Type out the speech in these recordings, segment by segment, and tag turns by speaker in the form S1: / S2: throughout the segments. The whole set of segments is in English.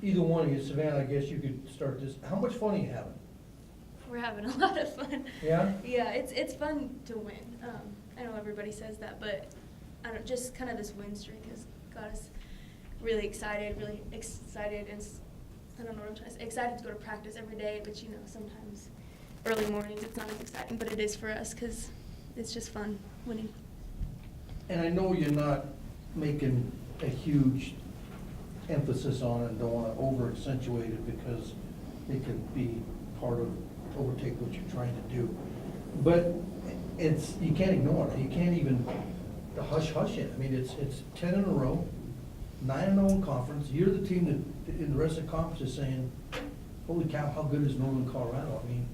S1: either one of you, Savannah, I guess you could start this. How much fun are you having?
S2: We're having a lot of fun.
S1: Yeah?
S2: Yeah, it's fun to win. I know everybody says that, but I don't, just kind of this win streak has got us really excited, and I don't know what I'm trying to say, excited to go to practice every day, but you know, sometimes early mornings it's not as exciting, but it is for us because it's just fun winning.
S1: And I know you're not making a huge emphasis on it and don't want to over-accentuate it because it could be part of overtake what you're trying to do. But you can't ignore it. You can't even hush it. I mean, it's 10 in a row, 9-0 in conference. You're the team that in the rest of the conference is saying, holy cow, how good is Northern Colorado? I mean,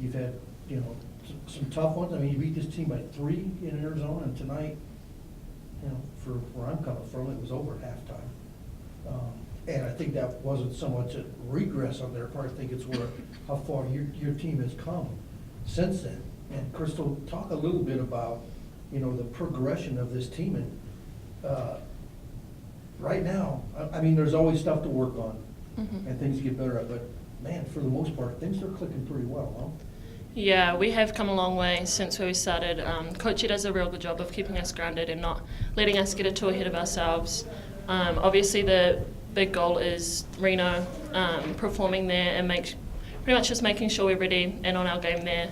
S1: you've had, you know, some tough ones. I mean, you beat this team by 3 in Arizona, and tonight, you know, for where I'm coming from, it was over at halftime. And I think that wasn't so much a regress on their part. I think it's how far your team has come since then. And Krystal, talk a little bit about, you know, the progression of this team. And right now, I mean, there's always stuff to work on and things get better at. But man, for the most part, things are clicking pretty well, huh?
S3: Yeah, we have come a long way since where we started. Coachy does a real good job of keeping us grounded and not letting us get too ahead of ourselves. Obviously, the big goal is Reno, performing there and pretty much just making sure we're ready and on our game there.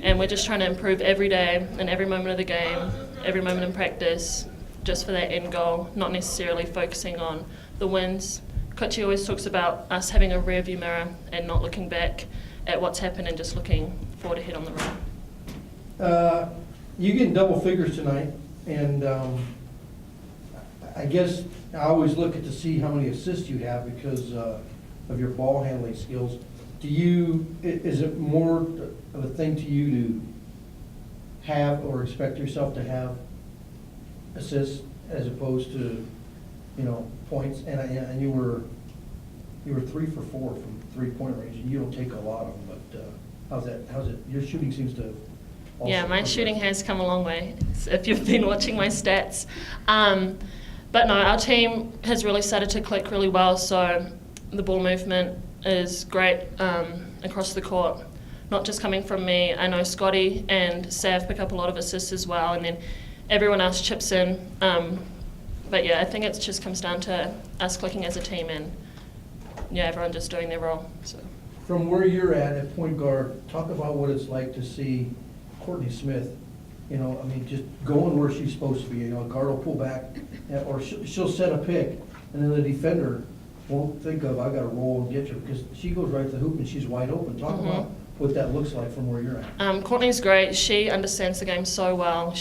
S3: And we're just trying to improve every day and every moment of the game, every moment in practice, just for that end goal, not necessarily focusing on the wins. Coachy always talks about us having a rear view mirror and not looking back at what's happened and just looking forward ahead on the road.
S1: You getting double figures tonight, and I guess I always look at to see how many assists you have because of your ball handling skills. Is it more of a thing to you to have or expect yourself to have assists as opposed to, you know, points? And you were 3 for 4 from 3-point range, and you don't take a lot of them. But how's it? Your shooting seems to. Also
S3: yeah, my shooting has come a long way. If you've been watching my stats. But no, our team has really started to click really well, so the ball movement is great across the court, not just coming from me. I know Scotty and Sav pick up a lot of assists as well, and then everyone else chips in. But yeah, I think it just comes down to us clicking as a team and yeah, everyone just doing their role. So.
S1: From where you're at point guard, talk about what it's like to see Courtney Smith. You know, I mean, just going where she's supposed to be. You know, a guard will pull back, or she'll set a pick, and then the defender won't think of, I got to roll and get you, because she goes right to the hoop and she's wide open. Talk about what that looks like from where you're at.
S3: Courtney's great. She understands the game so well.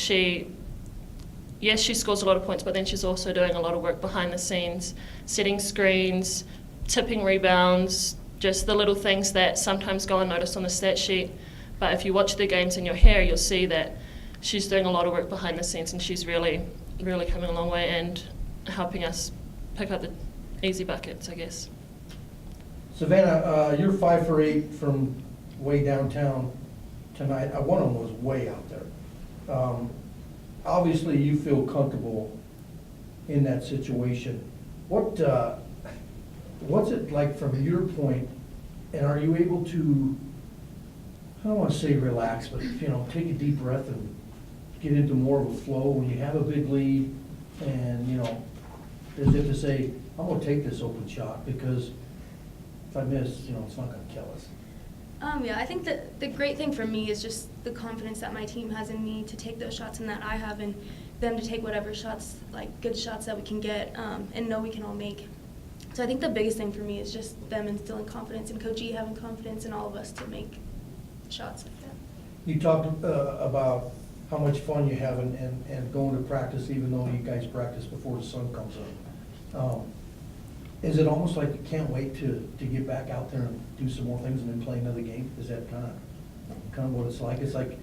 S3: Yes, she scores a lot of points, but then she's also doing a lot of work behind the scenes, setting screens, tipping rebounds, just the little things that sometimes go unnoticed on the stat sheet. But if you watch the games in your hair, you'll see that she's doing a lot of work behind the scenes, and she's really, really coming a long way and helping us pick up the easy buckets, I guess.
S1: Savannah, you're 5 for 8 from way downtown tonight. One of them was way out there. Obviously, you feel comfortable in that situation. What's it like from your point, and are you able to, I don't want to say relax, but, you know, take a deep breath and get into more of a flow when you have a big lead and, you know, as if to say, I'm going to take this open shot because if I miss, you know, it's not going to kill us.
S2: Yeah, I think that the great thing for me is just the confidence that my team has in me to take those shots and that I have in them to take whatever shots, like good shots that we can get and know we can all make. So I think the biggest thing for me is just them instilling confidence and Coach E having confidence in all of us to make shots like that.
S1: You talked about how much fun you have and going to practice even though you guys practice before the sun comes up. Is it almost like you can't wait to get back out there and do some more things and then play another game? Is that kind of what it's like? It's like,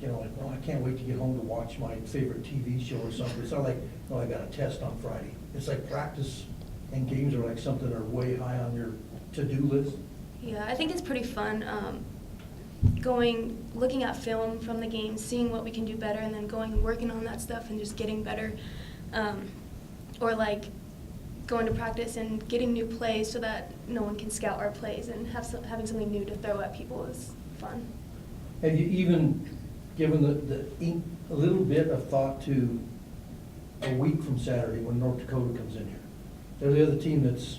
S1: you know, like, oh, I can't wait to get home to watch my favorite TV show or something. It's not like, oh, I got a test on Friday. It's like practice and games are like something that are way high on your to-do list.
S2: Yeah, I think it's pretty fun looking at film from the games, seeing what we can do better, and then going and working on that stuff and just getting better. Or like going to practice and getting new plays so that no one can scout our plays, and having something new to throw at people is fun.
S1: Have you even given a little bit of thought to a week from Saturday when North Dakota comes in here? They're the other team that's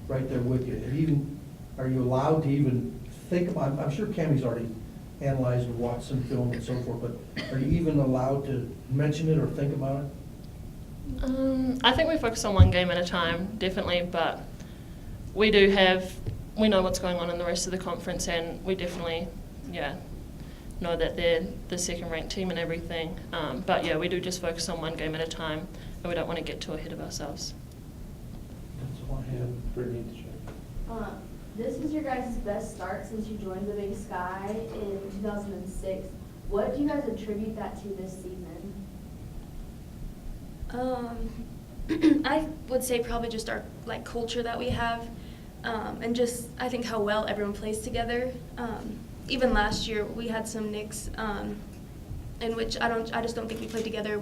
S1: right there with you. Are you allowed to even think about, I'm sure Cammie's already analyzed and watched some film and so forth, but are you even allowed to mention it or think about it?
S3: I think we focus on one game at a time, definitely, but we know what's going on in the rest of the conference, and we definitely, know that they're the second-ranked team and everything. But yeah, we do just focus on one game at a time, and we don't want to get too ahead of ourselves.
S1: That's all I have.
S4: This is your guys' best start since you joined the Big Sky in 2006. What do you guys attribute that to this season?
S2: I would say probably just our culture that we have, and just I think how well everyone plays together. Even last year we had some nicks in which I just don't think we played together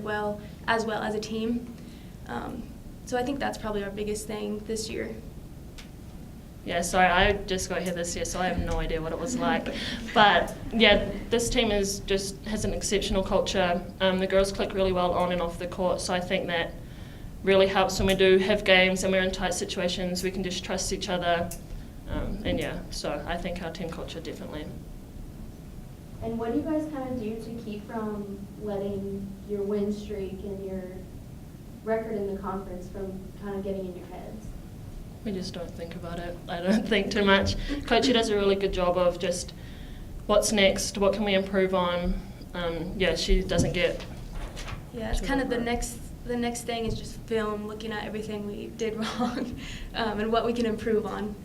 S2: as well as a team. So I think that's probably our biggest thing this year.
S3: Yeah, sorry, I just got here this year, so I have no idea what it was like. But yeah, this team has an exceptional culture. The girls click really well on and off the court, so I think that really helps when we do have games and we're in tight situations. We can just trust each other, so I think our team culture definitely.
S4: And what do you guys kind of do to keep from letting your win streak and your record in the conference from kind of getting in your heads?
S3: We just don't think about it. I don't think too much. Coachy does a really good job of just what's next, what can we improve on. She doesn't get.
S2: Yeah, it's kind of the next thing is just film, looking at everything we did wrong, and what we can improve on.